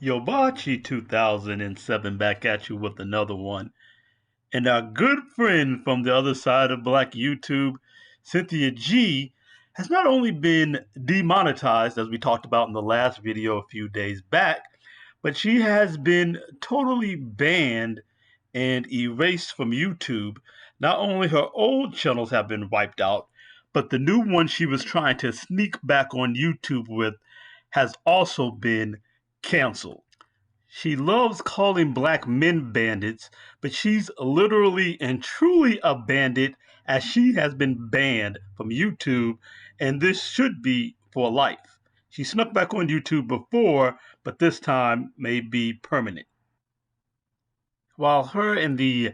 Yobachi 2007 back at you with another one. And our good friend from the other side of Black YouTube, Cynthia G, has not only been demonetized, as we talked about in the last video a few days back, but she has been totally banned and erased from YouTube. Not only her old channels have been wiped out, but the new one she was trying to sneak back on YouTube with has also been canceled. She loves calling black men bandits, but she's literally and truly a bandit as she has been banned from YouTube, and this should be for life. She snuck back on YouTube before, but this time may be permanent. While her and the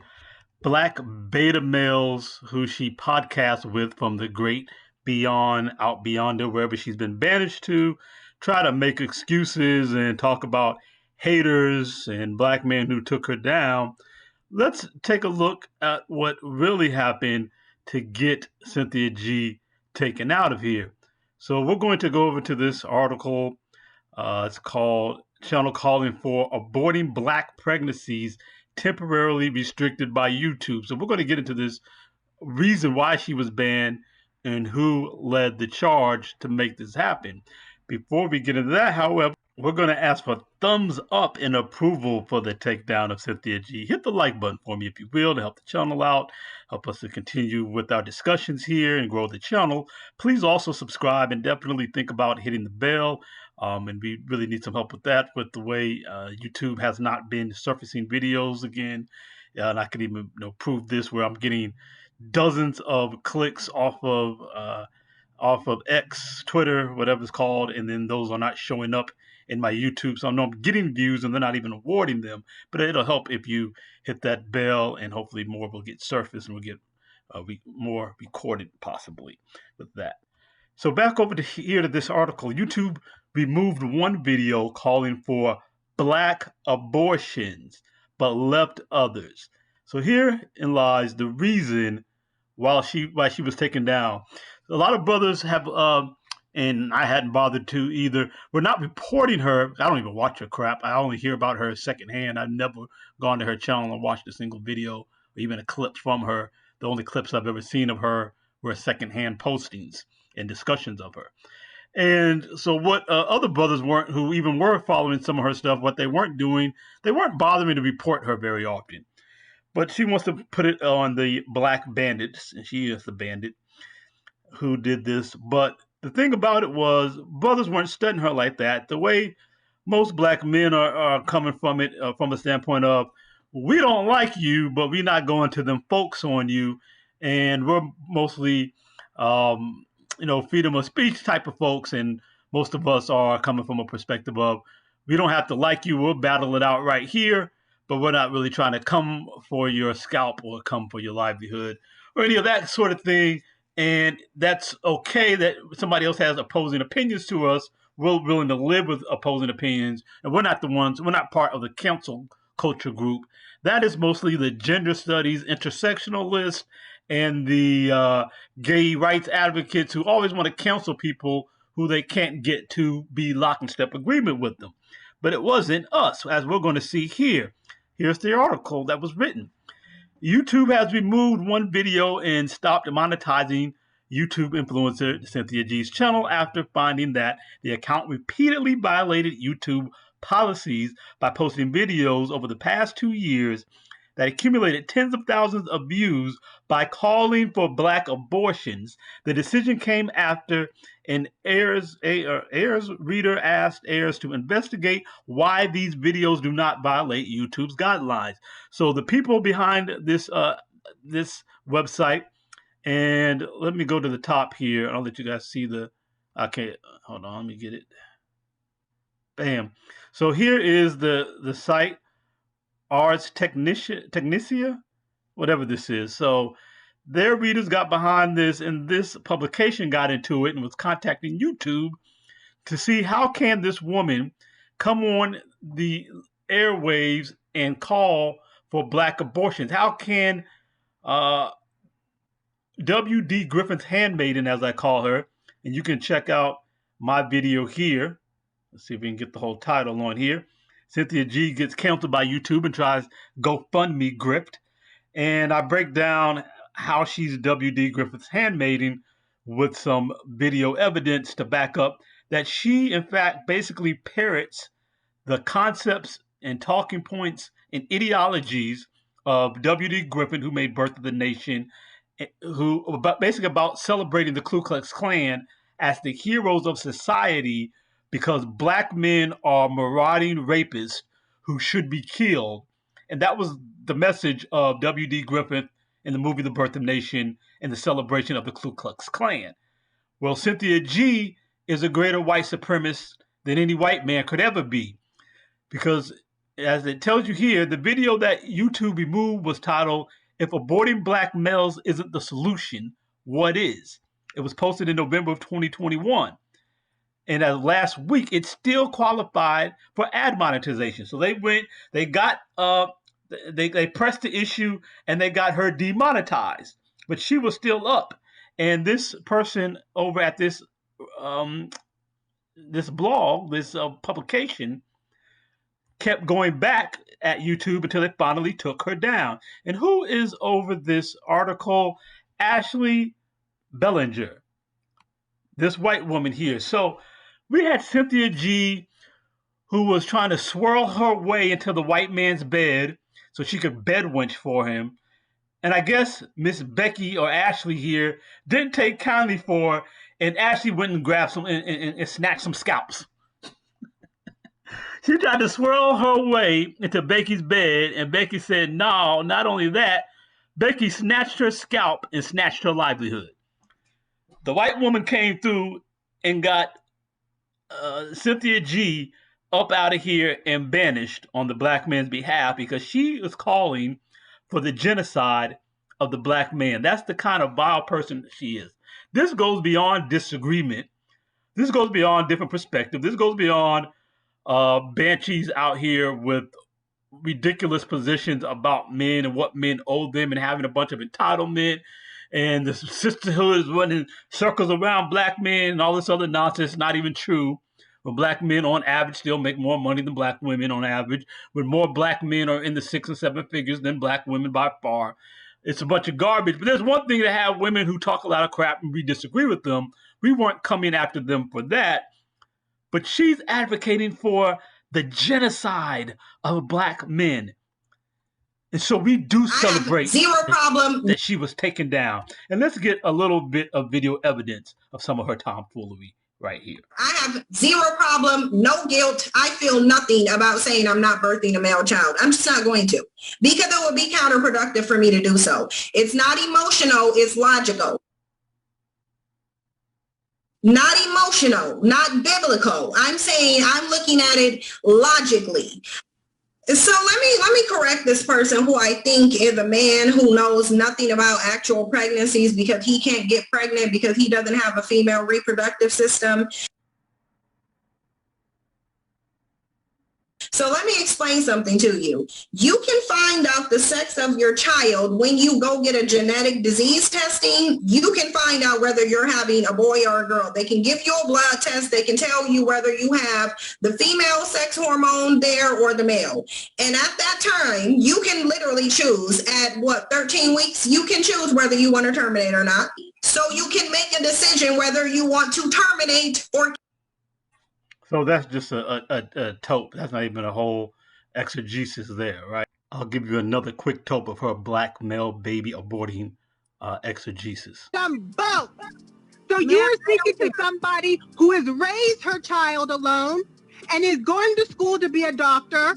black beta males who she podcasts with from the great beyond, out beyond her, wherever she's been banished to, try to make excuses and talk about haters and black men who took her down, let's take a look at what really happened to get Cynthia G taken out of here. So we're going to go over to this article. It's called Channel Calling for Aborting Black Pregnancies Temporarily Restricted by YouTube. So we're going to get into this reason why she was banned and who led the charge to make this happen. Before we get into that, however, we're going to ask for thumbs up in approval for the takedown of Cynthia G. Hit the like button for me if you will to help the channel out, help us to continue with our discussions here and grow the channel. Please also subscribe and definitely think about hitting the bell. And we really need some help with that, with the way YouTube has not been surfacing videos again. And I can even prove this where I'm getting dozens of clicks off of X, Twitter, whatever it's called, and then those are not showing up in my YouTube. So I know I'm getting views and they're not even awarding them, but it'll help if you hit that bell and hopefully more will get surfaced and we'll get more recorded possibly with that. So back over to here to this article, YouTube removed one video calling for black abortions, but left others. So herein lies the reason why she was taken down. A lot of brothers have, and I hadn't bothered to either, we're not reporting her. I don't even watch her crap. I only hear about her secondhand. I've never gone to her channel and watched a single video or even a clip from her. The only clips I've ever seen of her were secondhand postings and discussions of her. And so what other brothers weren't, who even were following some of her stuff, what they weren't doing, they weren't bothering to report her very often. But she wants to put it on the black bandits, and she is the bandit who did this. But the thing about it was, brothers weren't studying her like that. The way most black men are coming from it, from a standpoint of, we don't like you, but we're not going to them folks on you. And we're mostly, freedom of speech type of folks. And most of us are coming from a perspective of, we don't have to like you. We'll battle it out right here, but we're not really trying to come for your scalp or come for your livelihood or any of that sort of thing. And that's okay that somebody else has opposing opinions to us. We're willing to live with opposing opinions. And we're not part of the cancel culture group. That is mostly the gender studies intersectionalists and the gay rights advocates who always want to cancel people who they can't get to be lock and step agreement with them. But it wasn't us, as we're going to see here. Here's the article that was written. YouTube has removed one video and stopped monetizing YouTube influencer Cynthia G's channel after finding that the account repeatedly violated YouTube policies by posting videos over the past 2 years that accumulated tens of thousands of views by calling for black abortions. The decision came after an Airs reader asked Airs to investigate why these videos do not violate YouTube's guidelines. So the people behind this this website, and let me go to the top here. I'll let you guys see the. Okay, hold on, let me get it. Bam. So here is the site. Ars Technicia, whatever this is. So their readers got behind this, and this publication got into it and was contacting YouTube to see how can this woman come on the airwaves and call for black abortions. How can W.D. Griffith's Handmaiden, as I call her, and you can check out my video here. Let's see if we can get the whole title on here. Cynthia G gets canceled by YouTube and tries GoFundMe grift. And I break down how she's W.D. Griffith's handmaiden with some video evidence to back up that she, in fact, basically parrots the concepts and talking points and ideologies of W.D. Griffith, who made Birth of the Nation, who basically about celebrating the Ku Klux Klan as the heroes of society because black men are marauding rapists who should be killed. And that was the message of W.D. Griffith in the movie The Birth of the Nation and the celebration of the Ku Klux Klan. Well, Cynthia G is a greater white supremacist than any white man could ever be. Because as it tells you here, the video that YouTube removed was titled, "If Aborting Black Males Isn't the Solution, What Is?" It was posted in November of 2021. And as last week, it still qualified for ad monetization. So they pressed the issue and they got her demonetized. But she was still up. And this person over at this blog, this publication, kept going back at YouTube until they finally took her down. And who is over this article? Ashley Bellinger, this white woman here. So we had Cynthia G, who was trying to swirl her way into the white man's bed so she could bed wench for him. And I guess Miss Becky or Ashley here didn't take kindly for her, and Ashley went and grabbed some and snatched some scalps. She tried to swirl her way into Becky's bed, and Becky said, no, not only that, Becky snatched her scalp and snatched her livelihood. The white woman came through and got Cynthia G up out of here and banished on the black man's behalf because she was calling for the genocide of the black man. That's the kind of vile person she is. This goes beyond disagreement. This goes beyond different perspectives. This goes beyond banshees out here with ridiculous positions about men and what men owe them and having a bunch of entitlement and the sisterhood is running circles around black men and all this other nonsense. Not even true. When black men on average still make more money than black women on average, when more black men are in the 6 and 7 figures than black women by far. It's a bunch of garbage. But there's one thing to have women who talk a lot of crap and we disagree with them. We weren't coming after them for that. But she's advocating for the genocide of black men. And so we do celebrate that she was taken down. And let's get a little bit of video evidence of some of her tomfoolery right here. I have zero problem, no guilt. I feel nothing about saying I'm not birthing a male child. I'm just not going to, because it would be counterproductive for me to do so. It's not emotional, it's logical. Not emotional, not biblical. I'm saying I'm looking at it logically. So let me correct this person who I think is a man who knows nothing about actual pregnancies because he can't get pregnant because he doesn't have a female reproductive system. So let me explain something to you. You can find out the sex of your child when you go get a genetic disease testing. You can find out whether you're having a boy or a girl. They can give you a blood test. They can tell you whether you have the female sex hormone there or the male. And at that time, you can literally choose at 13 weeks, you can choose whether you want to terminate or not. So you can make a decision whether you want to terminate or. So that's just a tope. That's not even a whole exegesis there, right? I'll give you another quick tope of her black male baby aborting exegesis. Both. So you're speaking to somebody who has raised her child alone and is going to school to be a doctor.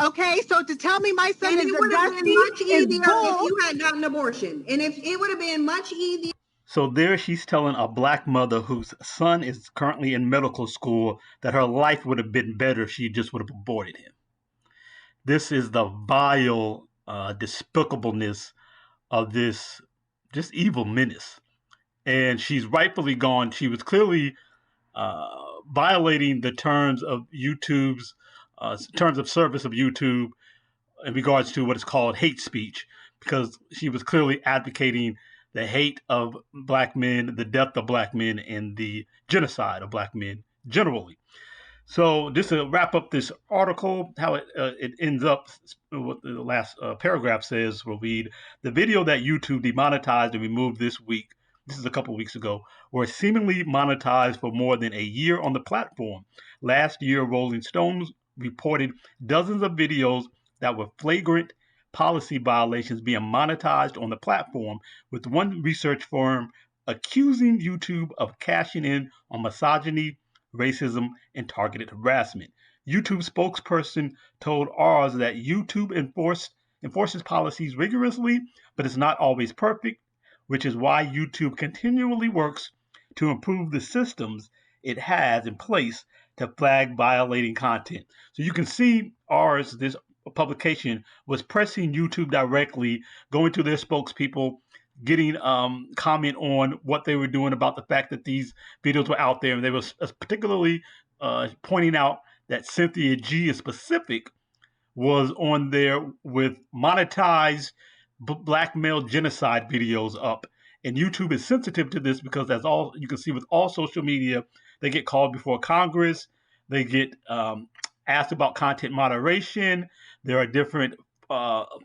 Okay, so to tell me my son is a dusty is bull. If you had gotten an abortion, and if it would have been much easier. So there she's telling a black mother whose son is currently in medical school that her life would have been better if she just would have aborted him. This is the vile despicableness of this just evil menace. And she's rightfully gone. She was clearly violating the terms of YouTube's, terms of service of YouTube in regards to what is called hate speech, because she was clearly advocating the hate of black men, the death of black men, and the genocide of black men generally. So just to wrap up this article, how it ends up, what the last paragraph says, will read, the video that YouTube demonetized and removed this week, this is a couple of weeks ago, were seemingly monetized for more than a year on the platform. Last year, Rolling Stones reported dozens of videos that were flagrant policy violations being monetized on the platform, with one research firm accusing YouTube of cashing in on misogyny, racism, and targeted harassment. YouTube spokesperson told ours that YouTube enforces policies rigorously, but it's not always perfect, which is why YouTube continually works to improve the systems it has in place to flag violating content. So you can see ours, this publication, was pressing YouTube directly, going to their spokespeople, getting comment on what they were doing about the fact that these videos were out there. And they were particularly pointing out that Cynthia G in specific was on there with monetized black male genocide videos up. And YouTube is sensitive to this because, as all you can see with all social media, they get called before Congress. They get asked about content moderation. There are different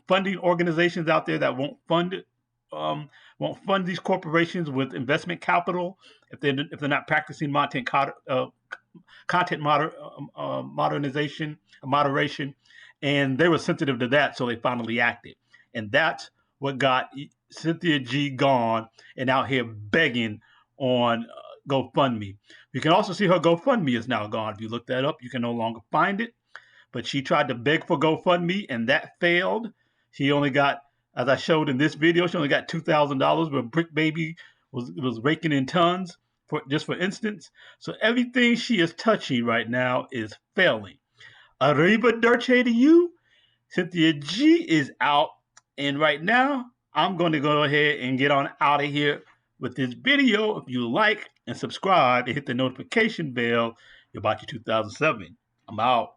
funding organizations out there that won't fund these corporations with investment capital if they're not practicing content moderation, and they were sensitive to that, so they finally acted, and that's what got Cynthia G gone and out here begging on GoFundMe. You can also see her GoFundMe is now gone. If you look that up, you can no longer find it. But she tried to beg for GoFundMe, and that failed. She only got, as I showed in this video, she only got $2,000, where Brick Baby was raking in tons, for instance. So everything she is touching right now is failing. Arrivederci to you. Cynthia G is out. And right now, I'm going to go ahead and get on out of here with this video. If you like and subscribe and hit the notification bell, you're about your 2007. I'm out.